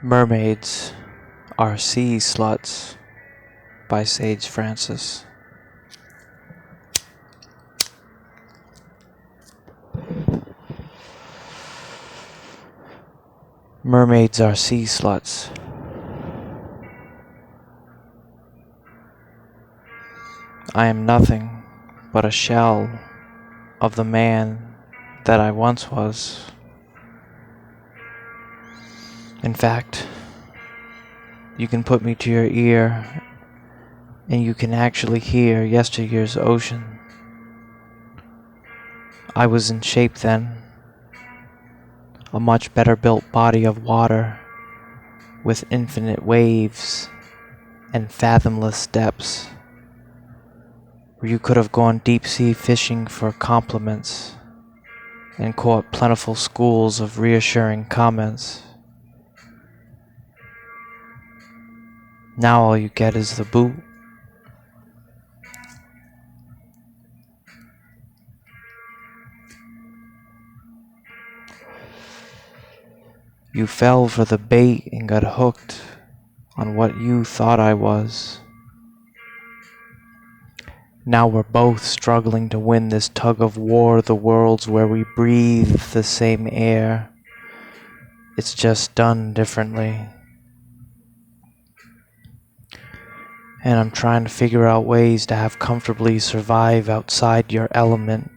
Mermaids are Seasluts by Sage Francis. Mermaids are Seasluts. I am nothing but a shell of the man that I once was. In fact, you can put me to your ear and you can actually hear yesteryear's ocean. I was in shape then, a much better built body of water with infinite waves and fathomless depths, where you could have gone deep sea fishing for compliments and caught plentiful schools of reassuring comments. Now all you get is the boot. You fell for the bait and got hooked on what you thought I was. Now we're both struggling to win this tug of war, the worlds where we breathe the same air. It's just done differently. And I'm trying to figure out ways to have comfortably survive outside your element,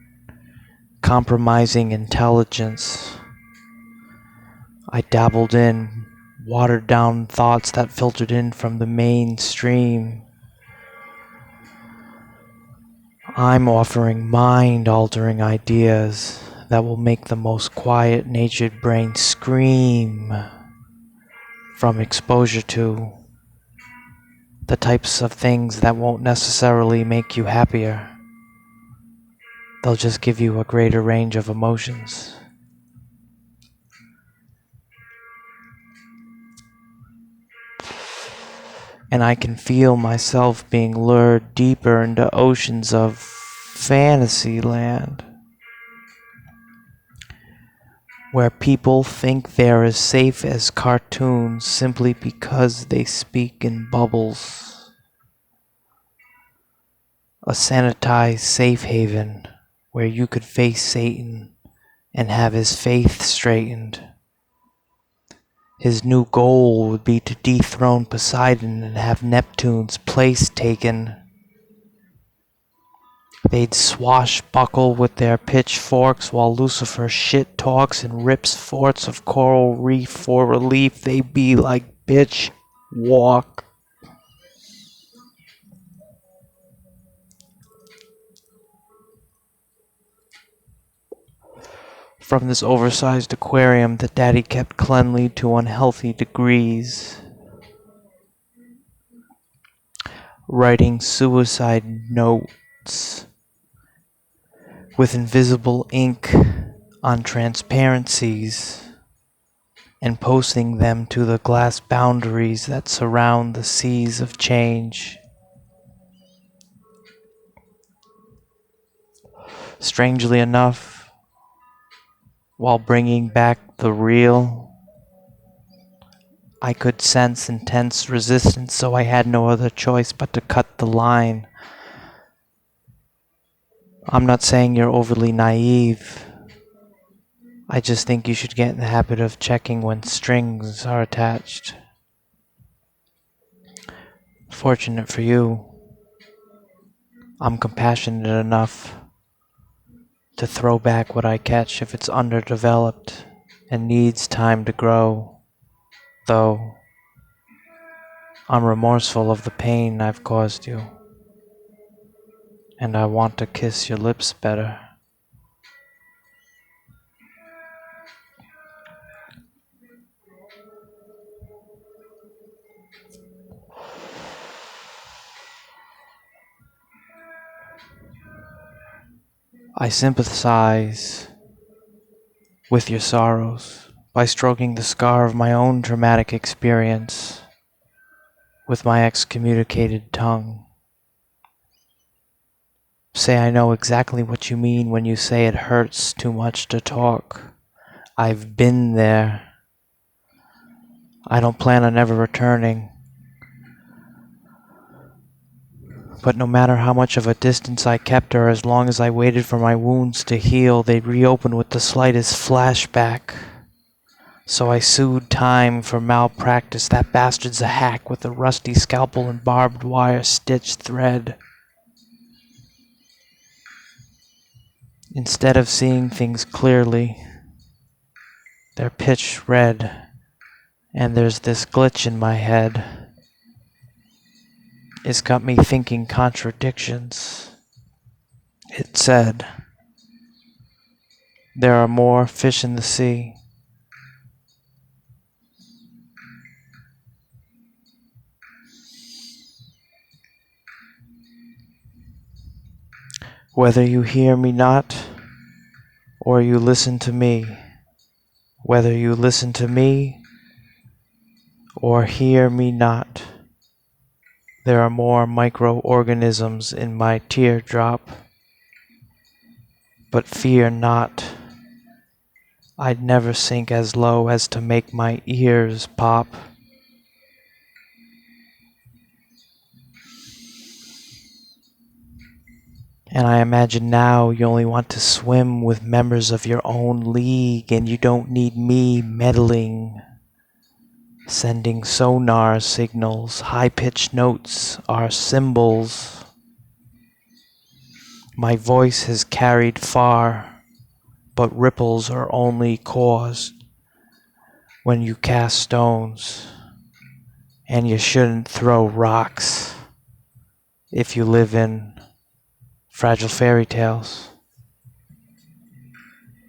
compromising intelligence. I dabbled in watered down thoughts that filtered in from the mainstream. I'm offering mind-altering ideas that will make the most quiet-natured brain scream from exposure to the types of things that won't necessarily make you happier. They'll just give you a greater range of emotions. And I can feel myself being lured deeper into oceans of fantasy land, where people think they're as safe as cartoons simply because they speak in bubbles. A sanitized safe haven where you could face Satan and have his faith straightened. His new goal would be to dethrone Poseidon and have Neptune's place taken. They'd swashbuckle with their pitchforks while Lucifer shit talks and rips forts of coral reef for relief. They'd be like, bitch, walk. From this oversized aquarium that Daddy kept cleanly to unhealthy degrees, writing suicide notes with invisible ink on transparencies and posting them to the glass boundaries that surround the seas of change. Strangely enough, while bringing back the real, I could sense intense resistance, so I had no other choice but to cut the line. I'm not saying you're overly naive. I just think you should get in the habit of checking when strings are attached. Fortunate for you, I'm compassionate enough to throw back what I catch if it's underdeveloped and needs time to grow. Though I'm remorseful of the pain I've caused you, and I want to kiss your lips better. I sympathize with your sorrows by stroking the scar of my own traumatic experience with my excommunicated tongue. Say I know exactly what you mean when you say it hurts too much to talk. I've been there. I don't plan on ever returning. But no matter how much of a distance I kept her, as long as I waited for my wounds to heal, they'd reopen with the slightest flashback. So I sued time for malpractice. That bastard's a hack with a rusty scalpel and barbed wire stitched thread. Instead of seeing things clearly, they're pitch red, and there's this glitch in my head. It's got me thinking contradictions. It said, there are more fish in the sea. Whether you hear me not, or you listen to me, whether you listen to me, or hear me not, there are more microorganisms in my teardrop. But fear not, I'd never sink as low as to make my ears pop. And I imagine now you only want to swim with members of your own league, and you don't need me meddling, sending sonar signals. High-pitched notes are symbols. My voice has carried far, but ripples are only caused when you cast stones, and you shouldn't throw rocks if you live in fragile fairy tales.